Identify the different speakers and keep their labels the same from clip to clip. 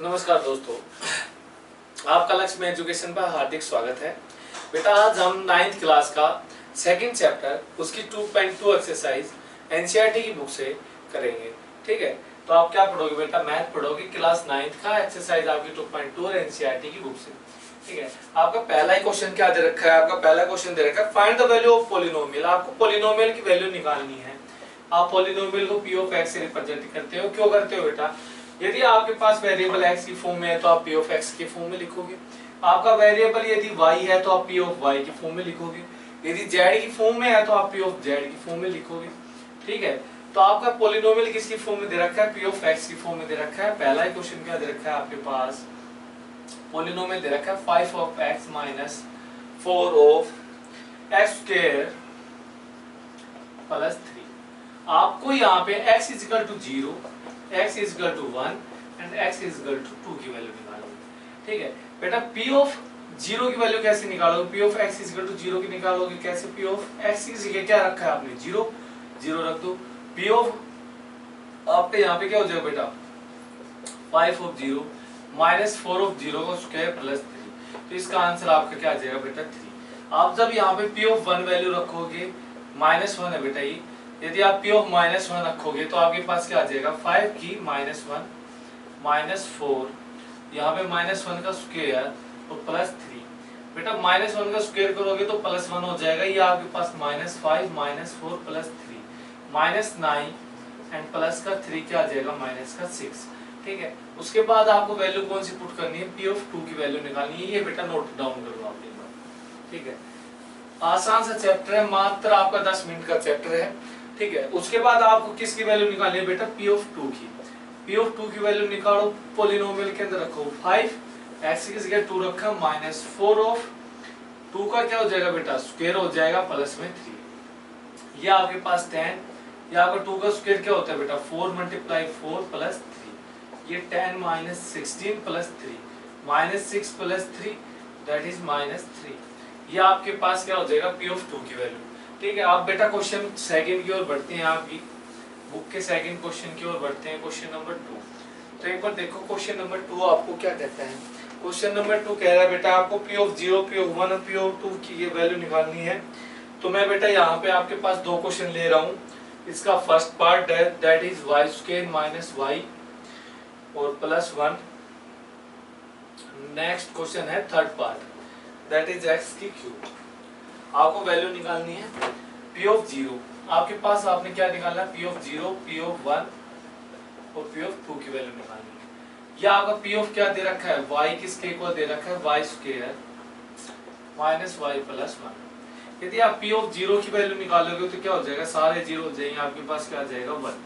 Speaker 1: नमस्कार दोस्तों, आपका लक्ष्य में एजुकेशन पर हार्दिक स्वागत है। बेटा आज हम 9th क्लास का सेकंड चैप्टर उसकी 2.2 एक्सरसाइज एनसीईआरटी की बुक से करेंगे। ठीक है, तो आप क्या पढ़ोगे बेटा? मैथ पढ़ोगे क्लास 9th का एक्सरसाइज आपकी 2.2 और एनसीईआरटी की बुक से। ठीक है, आपका पहला ही क्वेश्चन क्या दे रखा है? आपका पहला क्वेश्चन दे रखा है find the value of polynomial. आपको पॉलिनोमियल की वैल्यू निकालनी है। आप पॉलिनोमियल को पी ऑफ एक्स से रिप्रेजेंट करते हो। क्यों करते हो बेटा? यदि आपके पास वेरिएबल x की फॉर्म में है तो आप p ऑफ x के फॉर्म में लिखोगे। आपका वेरिएबल यदि y है तो आप p ऑफ y की फॉर्म में लिखोगे। यदि z की फॉर्म में है तो आप p ऑफ z की फॉर्म में लिखोगे। ठीक है, तो आपका पॉलिनोमियल किसकी फॉर्म में दे रखा है? p ऑफ x की फॉर्म में दे रखा है। पहला ही क्वेश्चन क्या दे रखा है आपके पास? पॉलिनोमियल दे रखा है 5 of x minus 4 of x square plus 3। आपको यहाँ पे x is equal to 0, x is equal to 1 and x is equal to 2 की वैल्यू निकालोगे। ठीक है बेटा, p ऑफ 0 की वैल्यू कैसे निकालोगे? p of x is equal to 0 की निकालोगे कैसे? p ऑफ x की जगह क्या रखा है आपने? 0 0 रख दो। p ऑफ आपके यहाँ पे क्या हो जाएगा बेटा? 5 ऑफ 0 माइनस 4 ऑफ 0 का स्क्वायर प्लस 3। तो इसका आंसर आपका क्या आ जाएगा बेटा? 3। आप जब यहाँ पे p ऑफ 1 वैल्यू रखोगे, -1 है बेटा ये। यदि आप p ऑफ -1 रखोगे तो आपके पास क्या आ जाएगा? 5 की -1 -4, यहाँ पे -1 का स्क्वायर और प्लस 3। बेटा -1 का स्क्वायर करोगे तो +1 हो जाएगा। ये आपके पास -5 -4 प्लस 3 -9 एंड प्लस का 3 क्या आ जाएगा? -6। ठीक है, उसके बाद आपको वैल्यू कौन सी पुट करनी है? p ऑफ 2 की वैल्यू निकालनी है। ये बेटा नोट डाउन कर लो आप एक बार। ठीक है, आसान सा चैप्टर है, मात्र आपका 10 मिनट का चैप्टर है। ठीक है, उसके बाद आपको किसकी वैल्यू निकालनी है बेटा? p ऑफ 2 की। p ऑफ 2 की वैल्यू निकालो, पॉलिनोमियल के अंदर रखो 5, x की जगह 2 रखा, -4 ऑफ 2 का क्या हो जाएगा बेटा? स्क्वायर हो जाएगा प्लस में 3। ये आपके पास 10, ये आपका 2 का स्क्वायर क्या होता है बेटा? 4 × 4 प्लस 3। ये 10 -16 प्लस 3 -6 प्लस 3 दैट इज -3। ये आपके पास क्या हो जाएगा? p ऑफ 2 की वैल्यू। ठीक है, आप बेटा क्वेश्चन सेकंड की ओर बढ़ते हैं। आपकी बुक के सेकंड क्वेश्चन की ओर बढ़ते हैं, क्वेश्चन नंबर 2। तो एक बार देखो क्वेश्चन नंबर 2 आपको क्या कहता है। क्वेश्चन नंबर 2 कह रहा है बेटा आपको p ऑफ 0, p ऑफ 1 और p ऑफ 2 की ये वैल्यू निकालनी है। तो मैं बेटा यहाँ पे आपके पास दो क्वेश्चन ले रहा हूँ। इसका first part that is y square minus y और प्लस 1। नेक्स्ट क्वेश्चन है third part that is x की क्यूब। आपको वैल्यू निकालनी है p ऑफ 0। आपके पास आपने क्या निकालना है? p ऑफ 0, p ऑफ 1 और p ऑफ 2 की वैल्यू निकालनी है। या आपका p ऑफ क्या दे रखा है? y किसके इक्वल दे रखा है? y square minus y plus 1। यदि आप p ऑफ 0 की वैल्यू निकालोगे तो क्या हो जाएगा? सारे 0 हो जाएंगे, आपके पास क्या आ जाएगा? 1।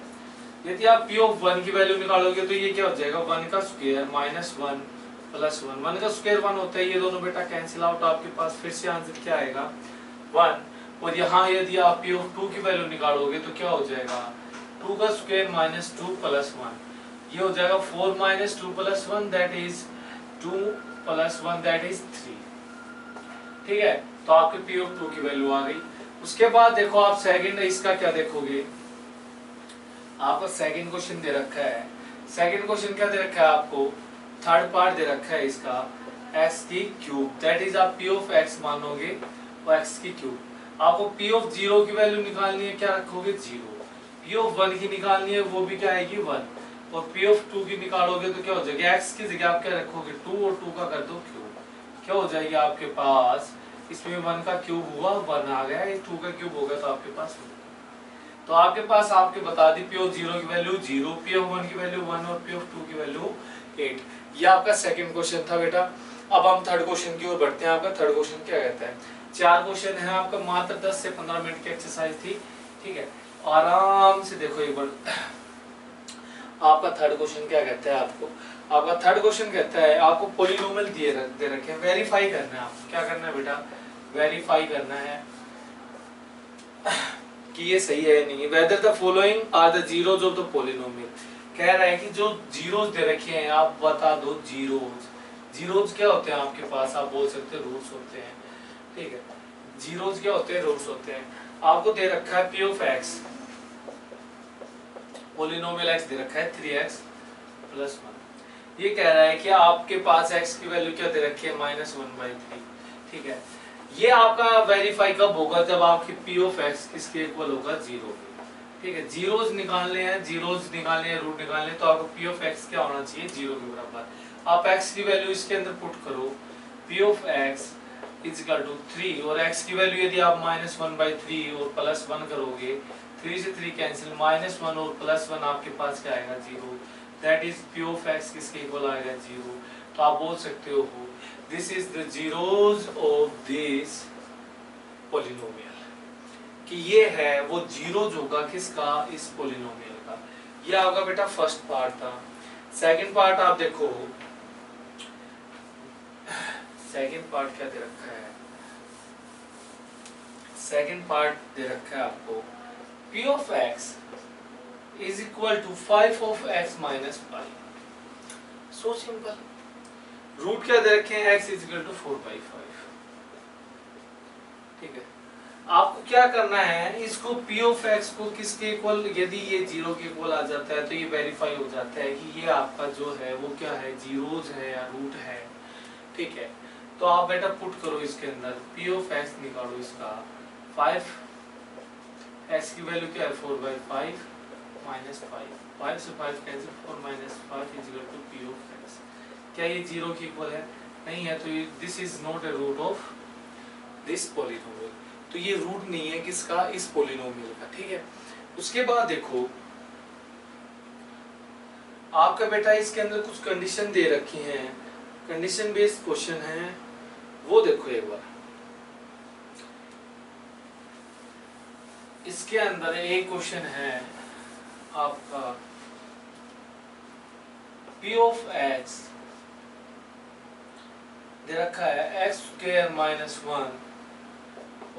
Speaker 1: यदि आप p ऑफ 1 की वैल्यू निकालोगे तो ये क्या हो जाएगा? 1 का स्क्वायर -1 प्लस 1। 1 का स्क्वायर 1 होता है, ये दोनों बेटा कैंसिल आउट। आपके पास फिर से आंसर क्या आएगा? 1। और यहाँ यदि आप p ऑफ 2 की वैल्यू निकालोगे तो क्या हो जाएगा? 2 का स्क्वायर -2 प्लस 1। ये हो जाएगा 4 - 2 plus 1 that is 2 plus 1 that is 3। ठीक है, तो आपके p ऑफ 2 की वैल्यू आ गई। उसके बाद देखो आप सेकंड इसका क्या देखोगे? आपको सेकंड क्वेश्चन दे रखा है। सेकंड क्वेश्चन क्या दे रखा है आपको? थर्ड पार्ट दे रखा है इसका x की क्यूब दैट इज आप p ऑफ x मानोगे और x की क्यूब। आपको p ऑफ 0 की वैल्यू निकालनी है, क्या रखोगे? 0। p ऑफ 1 की निकालनी है, वो भी क्या आएगी? 1। और p ऑफ 2 की निकालोगे तो क्या हो जाएगा? x की जगह आप क्या रखोगे? 2 और 2 का कर दो क्यूब। क्या हो जाएगी आपके पास? इसमें 1 का क्यूब हुआ 1 आ गया, ये 2 का क्यूब होगा तो आपके पास। तो आपके पास आपके बता दी p ऑफ 0 की वैल्यू 0, p ऑफ 1 की वैल्यू 1 और p ऑफ 2 की वैल्यू 8। ये आपका सेकंड क्वेश्चन था बेटा। अब हम थर्ड क्वेश्चन की ओर बढ़ते हैं। आपका थर्ड क्वेश्चन क्या कहता है? 4 क्वेश्चन है आपका, मात्र 10 से 15 मिनट की एक्सरसाइज थी। ठीक है, आराम से देखो एक बार। आपका थर्ड क्वेश्चन क्या कहता है आपको? आपका थर्ड क्वेश्चन कहता है आपको पॉलिनोमियल दे रखे हैं, वेरीफाई करना है। आपको क्या करना है बेटा? वेरीफाई करना है कि ये सही है नहीं। Whether the following are the zeros of the polynomial. कह रहा है कि जो जीरोज दे रखे हैं आप बता दो। जीरोज क्या होते हैं आपके पास? आप बोल सकते हैं रूट्स होते हैं। ठीक है, जीरोज क्या होते हैं? रूट्स होते हैं। आपको दे रखा है p of x, polynomial x दे रखा है 3x + 1। ये कह रहा है कि आपके पास x की वैल्यू क्या दे रखी है -1/3, ठीक है। ये आपका वेरीफाई कब होगा, जब आपकी p ऑफ x किसके इक्वल होगा 0 के, ठीक है। जीरोज निकालने हैं, रूट निकालने, तो आपको p ऑफ x क्या होना चाहिए 0 के बराबर। आप x की वैल्यू इसके अंदर पुट करो, p of x is equal to 3, और x की वैल्यू यदि आप -1/3 और +1 करोगे, 3 से 3 कैंसिल, -1 और +1 आपके पास क्या आएगा 0, that is p of x किसके इक्वल आएगा 0। तो आप बोल सकते हो this is the zeros of this polynomial, कि ये है वो जीरोज होगा किसका, इस पॉलिनोमियल का। ये आपका बेटा फर्स्ट पार्ट था। सेकंड पार्ट आप देखो, सेकंड पार्ट क्या दे रखा है, सेकंड पार्ट दे रखा है आपको p of x is equal to 5 of x minus 5। So simple. Root क्या दे रखे हैं, x इज इक्वल टू 4/5, ठीक है। आपको क्या करना है, इसको p ऑफ x को किसके इक्वल, यदि ये 0 के इक्वल आ जाता है तो ये वेरीफाई हो जाता है कि ये आपका जो है वो क्या है, जीरोज है या रूट है, ठीक है। तो आप बेटा पुट करो इसके अंदर, p ऑफ x निकालो इसका 5, x की वैल्यू क्या है 4/5 माइनस 5, 5 से 5 cancel, 4 - 5 is equal to p of x। क्या ये 0 के इक्वल है, नहीं है, तो this is not a root of this polynomial, तो ये रूट नहीं है किसका, इस पॉलिनोमियल का, ठीक है। उसके बाद देखो आपका बेटा इसके अंदर कुछ कंडीशन दे रखी हैं, कंडीशन बेस्ड क्वेश्चन है, वो देखो एक बार। इसके अंदर एक क्वेश्चन है आपका p ऑफ x दे रखा है x² - 1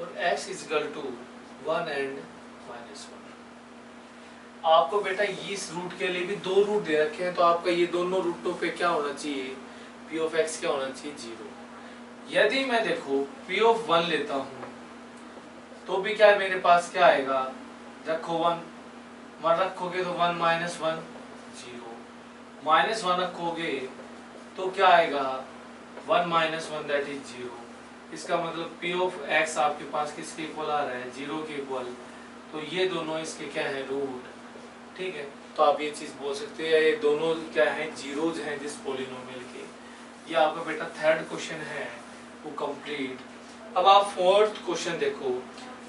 Speaker 1: और x is equal to 1 and -1। आपको बेटा इस रूट के लिए भी दो रूट दे रखे हैं, तो आपका ये दोनों रूटों पे क्या होना चाहिए, p ऑफ x क्या होना चाहिए 0। यदि मैं देखो p ऑफ 1 लेता हूँ तो भी क्या मेरे पास क्या आएगा, रखो 1 रखोगे तो 1 - 1 0, -1 रखोगे तो क्या आएगा 1 - 1 दैट इज 0। इसका मतलब p ऑफ x आपके पास किसके इक्वल आ रहा है, 0 के इक्वल, तो ये दोनों इसके क्या है रूट, ठीक है। तो आप ये चीज बोल सकते हैं ये दोनों क्या है, जीरोज हैं जिस पॉलिनोमियल के। ये आपका बेटा थर्ड क्वेश्चन है वो कंप्लीट। अब आप फोर्थ क्वेश्चन देखो,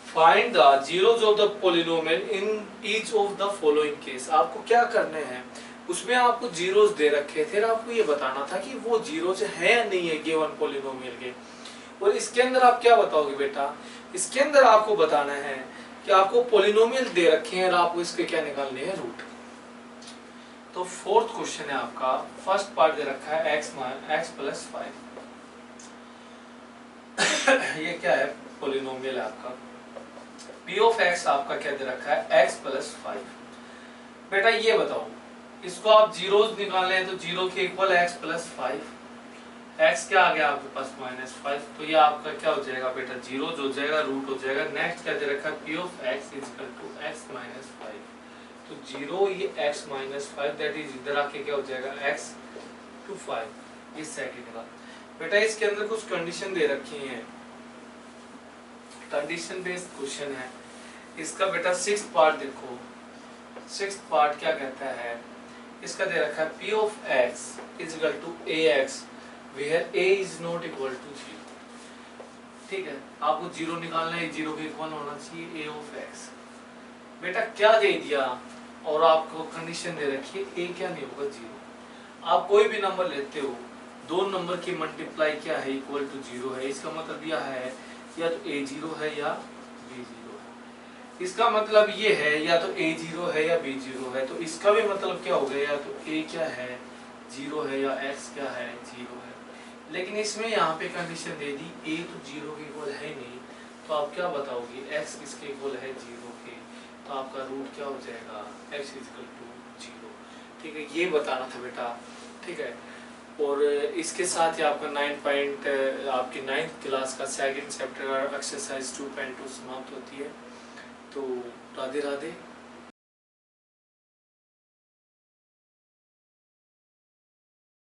Speaker 1: find the zeros of the polynomial in each of the following case. आपको क्या करने हैं, उसमें आपको जीरोज दे रखे थे, आपको ये बताना था कि वो जीरोज है या नहीं है गिवन पॉलिनोमियल के। और इसके अंदर आप क्या बताओगे बेटा, इसके अंदर आपको बताना है कि आपको पॉलिनोमियल दे रखे हैं और आपको इसके क्या निकालने हैं, रूट। तो फोर्थ क्वेश्चन है आपका, फर्स्ट पार्ट दे रखा है x + 5। ये क्या है, पॉलिनोमियल है आपका। p ऑफ x आपका क्या दे रखा है x + 5। बेटा ये बताओ, इसको आप जीरोज निकालने हैं तो 0 के इक्वल x + 5, x क्या आ गया आपके पास -5, तो ये आपका क्या हो जाएगा बेटा, जीरोज हो जाएगा, रूट हो जाएगा। नेक्स्ट क्या दे रखा है, p of x is equal to x - 5, तो 0 ये x - 5 दैट इज इधर आके क्या हो जाएगा x to 5, ये सेकंड का। बेटा इसके अंदर कुछ कंडीशन दे रखी हैं, कंडीशन बेस्ड क्वेश्चन है। इसका बेटा सिक्स्थ पार्ट देखो, सिक्स्थ पार्ट क्या कहता है, इसका दे रखा है p of x is equal to ax where a is not equal to 0, ठीक है। आपको 0 निकालना है, 0 के इक्वल होना चाहिए a ऑफ x। बेटा क्या दे दिया और आपको कंडीशन दे रखी है a क्या नहीं होगा 0। आप कोई भी नंबर लेते हो, दो नंबर की मल्टीप्लाई क्या है, इक्वल टू 0 है, इसका मतलब यह है या तो a 0 है या b 0 है। इसका मतलब ये है या तो a 0 है या b 0 है, तो इसका भी मतलब क्या हो गया, या तो a क्या है 0 है या x क्या है 0 है। लेकिन इसमें यहाँ पे कंडीशन दे दी a तो 0 के इक्वल है नहीं, तो आप क्या बताओगे x किसके इक्वल है 0 के, तो आपका रूट क्या हो जाएगा x इज इक्वल टू 0, ठीक है। ये बताना था बेटा, ठीक है। और इसके साथ ही आपका 9 आपकी 9th क्लास का सेकंड चैप्टर एक्सरसाइज 2.2 समाप्त होती है। तो राधे राधे।